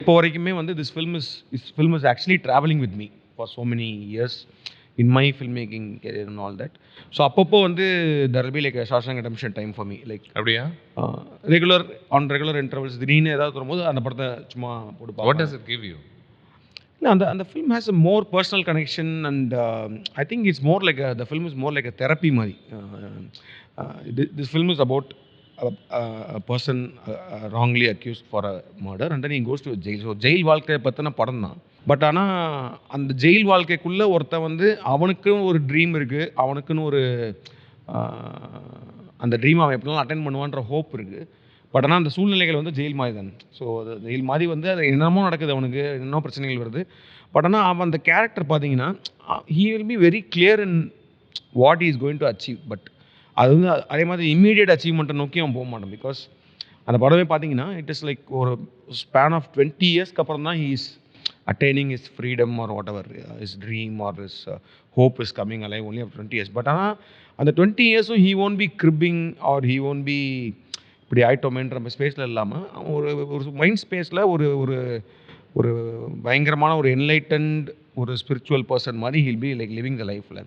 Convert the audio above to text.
இப்போ வரைக்குமே வந்து this film is actually traveling with me for so many years in my filmmaking career and all that. So அப்பப்போ வந்து there will be like a Shawshank Redemption time for me, like அப்படியா? regular intervals திடீர்னு ஏதாவது வரும்போது அந்த படத்தை சும்மா போட்டு What பார்ப்பேன். does it give you? இல்லை, அந்த film has a more personal connection and I think it's more like the film is more like a therapy மாதிரி. This film is about a person wrongly accused for a murder and then he goes to jail. So jail வாழ்க்கையை பற்றின படம் தான். But ஆனால் அந்த jail வாழ்க்கைக்குள்ளே ஒருத்தன் வந்து அவனுக்குன்னு ஒரு ட்ரீம் இருக்குது, அவனுக்குன்னு ஒரு அந்த ட்ரீம் அவன் எப்படினாலும் அட்டென்ட் பண்ணுவான்ற ஹோப் இருக்குது. பட் ஆனால் அந்த சூழ்நிலைகள் வந்து ஜெயில் மாதிரி தான். ஸோ அது ஜெயில் மாதிரி வந்து அது என்னமோ நடக்குது, அவனுக்கு என்ன பிரச்சனைகள் வருது. பட் ஆனால் அவன் அந்த கேரக்டர் பார்த்தீங்கன்னா he will be very clear in what is going to achieve. But அது வந்து அதே மாதிரி இம்மீடியட் அச்சீவ்மெண்ட்டை நோக்கி அவன் போக மாட்டான். பிகாஸ் அந்த படமே பார்த்தீங்கன்னா இட் இஸ் லைக் ஒரு ஸ்பேன் ஆஃப் 20 இயர்ஸ்க்கு அப்புறம் தான் he is attaining is freedom or whatever is dream or is hope is coming alive only of 20 years. But ஆனால் அந்த 20 இயர்ஸும் he won't be gripping or he won't be இப்படி ஆயிட்டோமேன்ற ஸ்பேஸில் இல்லாமல் ஒரு மைண்ட் ஸ்பேஸில் ஒரு ஒரு ஒரு பயங்கரமான ஒரு என்லைட்டன்ட் ஒரு ஸ்பிரிச்சுவல் பர்சன் மாதிரி ஹீல் பி லைக் லிவிங் த லைஃப்பில்.